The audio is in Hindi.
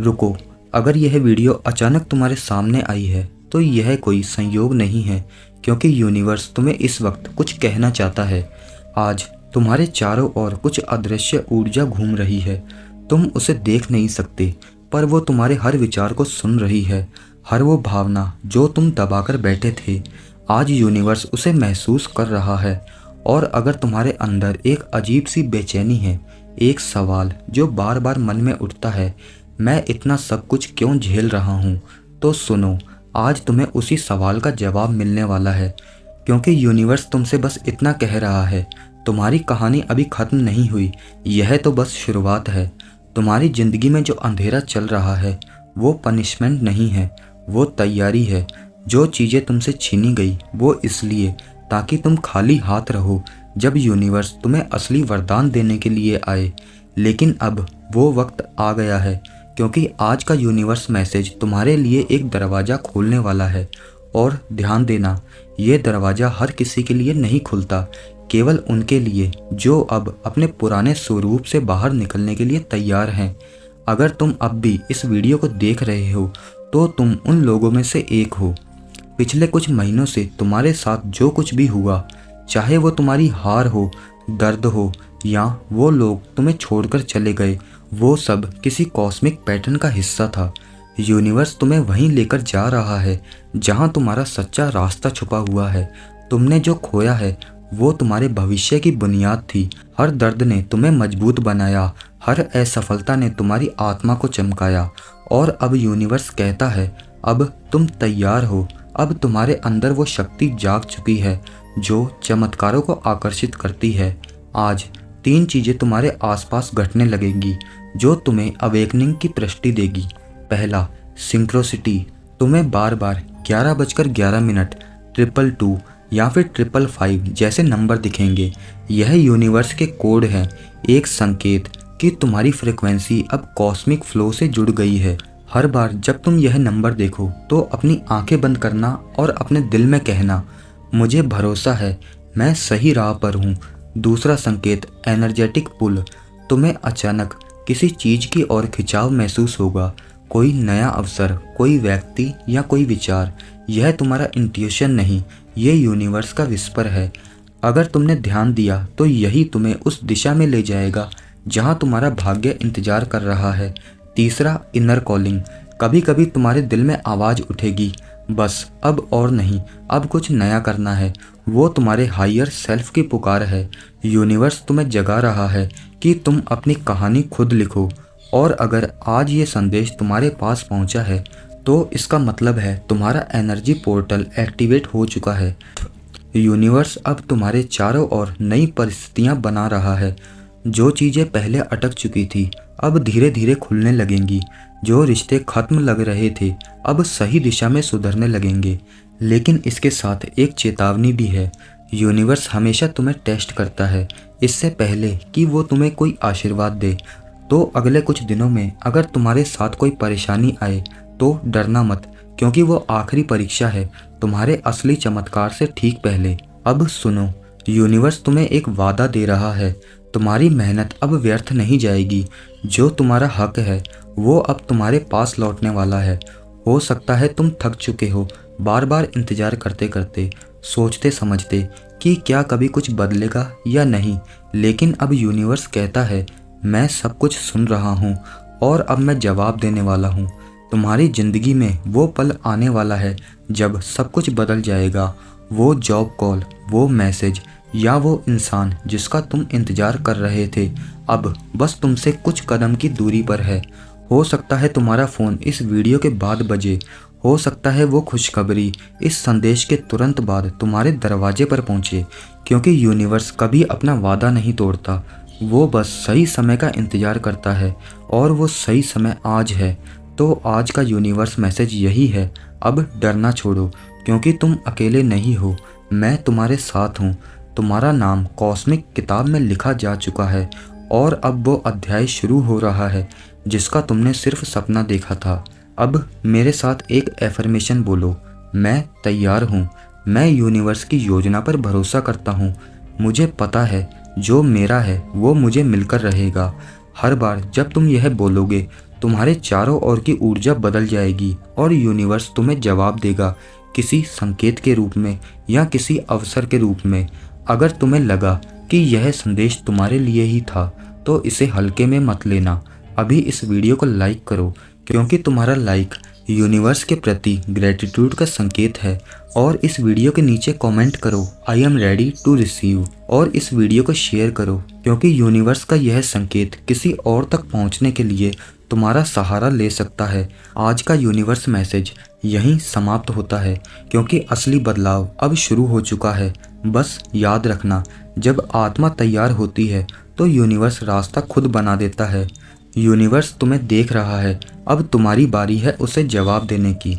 रुको, अगर यह वीडियो अचानक तुम्हारे सामने आई है तो यह कोई संयोग नहीं है, क्योंकि यूनिवर्स तुम्हें इस वक्त कुछ कहना चाहता है। आज तुम्हारे चारों ओर कुछ अदृश्य ऊर्जा घूम रही है। तुम उसे देख नहीं सकते, पर वो तुम्हारे हर विचार को सुन रही है। हर वो भावना जो तुम दबाकर बैठे थे, आज यूनिवर्स उसे महसूस कर रहा है। और अगर तुम्हारे अंदर एक अजीब सी बेचैनी है, एक सवाल जो बार बार मन में उठता है, मैं इतना सब कुछ क्यों झेल रहा हूँ, तो सुनो, आज तुम्हें उसी सवाल का जवाब मिलने वाला है। क्योंकि यूनिवर्स तुमसे बस इतना कह रहा है, तुम्हारी कहानी अभी खत्म नहीं हुई, यह तो बस शुरुआत है। तुम्हारी ज़िंदगी में जो अंधेरा चल रहा है वो पनिशमेंट नहीं है, वो तैयारी है। जो चीज़ें तुमसे छीनी गई वो इसलिए ताकि तुम खाली हाथ रहो जब यूनिवर्स तुम्हें असली वरदान देने के लिए आए। लेकिन अब वो वक्त आ गया है, क्योंकि आज का यूनिवर्स मैसेज तुम्हारे लिए एक दरवाज़ा खोलने वाला है। और ध्यान देना, ये दरवाज़ा हर किसी के लिए नहीं खुलता, केवल उनके लिए जो अब अपने पुराने स्वरूप से बाहर निकलने के लिए तैयार हैं। अगर तुम अब भी इस वीडियो को देख रहे हो तो तुम उन लोगों में से एक हो। पिछले कुछ महीनों से तुम्हारे साथ जो कुछ भी हुआ, चाहे वो तुम्हारी हार हो, दर्द हो, या वो लोग तुम्हें छोड़कर चले गए, वो सब किसी कॉस्मिक पैटर्न का हिस्सा था। यूनिवर्स तुम्हें वहीं लेकर जा रहा है जहां तुम्हारा सच्चा रास्ता छुपा हुआ है। तुमने जो खोया है वो तुम्हारे भविष्य की बुनियाद थी। हर दर्द ने तुम्हें मजबूत बनाया, हर असफलता ने तुम्हारी आत्मा को चमकाया। और अब यूनिवर्स कहता है, अब तुम तैयार हो। अब तुम्हारे अंदर वो शक्ति जाग चुकी है जो चमत्कारों को आकर्षित करती है। आज 3 चीज़ें तुम्हारे आसपास घटने लगेंगी जो तुम्हें अवेकनिंग की पुष्टि देगी। पहला, सिंक्रोसिटी। तुम्हें बार बार 11:11, 222 या फिर 555 जैसे नंबर दिखेंगे। यह यूनिवर्स के कोड हैं, एक संकेत कि तुम्हारी फ्रिक्वेंसी अब कॉस्मिक फ्लो से जुड़ गई है। हर बार जब तुम यह नंबर देखो तो अपनी आंखें बंद करना और अपने दिल में कहना, मुझे भरोसा है, मैं सही राह पर हूँ। दूसरा संकेत, एनर्जेटिक पुल। तुम्हें अचानक किसी चीज़ की ओर खिंचाव महसूस होगा, कोई नया अवसर, कोई व्यक्ति या कोई विचार। यह तुम्हारा इंट्यूशन नहीं, ये यूनिवर्स का विस्पर है। अगर तुमने ध्यान दिया तो यही तुम्हें उस दिशा में ले जाएगा जहाँ तुम्हारा भाग्य इंतजार कर रहा है। तीसरा, इनर कॉलिंग। कभी कभी तुम्हारे दिल में आवाज़ उठेगी, बस अब और नहीं, अब कुछ नया करना है। वो तुम्हारे हायर सेल्फ की पुकार है। यूनिवर्स तुम्हें जगा रहा है कि तुम अपनी कहानी खुद लिखो। और अगर आज ये संदेश तुम्हारे पास पहुंचा है तो इसका मतलब है तुम्हारा एनर्जी पोर्टल एक्टिवेट हो चुका है। यूनिवर्स अब तुम्हारे चारों ओर नई परिस्थितियां बना रहा है। जो चीज़ें पहले अटक चुकी थी अब धीरे धीरे खुलने लगेंगी। जो रिश्ते खत्म लग रहे थे अब सही दिशा में सुधरने लगेंगे। लेकिन इसके साथ एक चेतावनी भी है। यूनिवर्स हमेशा तुम्हें टेस्ट करता है, इससे पहले कि वो तुम्हें कोई आशीर्वाद दे। तो अगले कुछ दिनों में अगर तुम्हारे साथ कोई परेशानी आए तो डरना मत, क्योंकि वो आखिरी परीक्षा है तुम्हारे असली चमत्कार से ठीक पहले। अब सुनो, यूनिवर्स तुम्हें एक वादा दे रहा है, तुम्हारी मेहनत अब व्यर्थ नहीं जाएगी। जो तुम्हारा हक है वो अब तुम्हारे पास लौटने वाला है। हो सकता है तुम थक चुके हो, बार बार इंतजार करते करते, सोचते समझते कि क्या कभी कुछ बदलेगा या नहीं। लेकिन अब यूनिवर्स कहता है, मैं सब कुछ सुन रहा हूँ और अब मैं जवाब देने वाला हूँ। तुम्हारी ज़िंदगी में वो पल आने वाला है जब सब कुछ बदल जाएगा। वो जॉब कॉल, वो मैसेज या वो इंसान जिसका तुम इंतज़ार कर रहे थे अब बस तुमसे कुछ कदम की दूरी पर है। हो सकता है तुम्हारा फ़ोन इस वीडियो के बाद बजे, हो सकता है वो खुशखबरी इस संदेश के तुरंत बाद तुम्हारे दरवाजे पर पहुँचे। क्योंकि यूनिवर्स कभी अपना वादा नहीं तोड़ता, वो बस सही समय का इंतज़ार करता है और वो सही समय आज है। तो आज का यूनिवर्स मैसेज यही है, अब डरना छोड़ो, क्योंकि तुम अकेले नहीं हो, मैं तुम्हारे साथ हूँ। तुम्हारा नाम कॉस्मिक किताब में लिखा जा चुका है और अब वो अध्याय शुरू हो रहा है जिसका तुमने सिर्फ सपना देखा था। अब मेरे साथ एक एफर्मेशन बोलो, मैं तैयार हूँ। मैं यूनिवर्स की योजना पर भरोसा करता हूँ। मुझे पता है जो मेरा है वो मुझे मिलकर रहेगा। हर बार जब तुम यह बोलोगे तुम्हारे चारों ओर की ऊर्जा बदल जाएगी और यूनिवर्स तुम्हें जवाब देगा, किसी संकेत के रूप में या किसी अवसर के रूप में। अगर तुम्हें लगा कि यह संदेश तुम्हारे लिए ही था तो इसे हल्के में मत लेना। अभी इस वीडियो को लाइक करो, क्योंकि तुम्हारा लाइक यूनिवर्स के प्रति ग्रेटिट्यूड का संकेत है। और इस वीडियो के नीचे कमेंट करो, I am ready to receive. और इस वीडियो को शेयर करो, क्योंकि यूनिवर्स का यह संकेत किसी और तक पहुंचने के लिए तुम्हारा सहारा ले सकता है। आज का यूनिवर्स मैसेज यहीं समाप्त होता है, क्योंकि असली बदलाव अब शुरू हो चुका है। बस याद रखना, जब आत्मा तैयार होती है तो यूनिवर्स रास्ता खुद बना देता है। यूनिवर्स तुम्हें देख रहा है, अब तुम्हारी बारी है उसे जवाब देने की।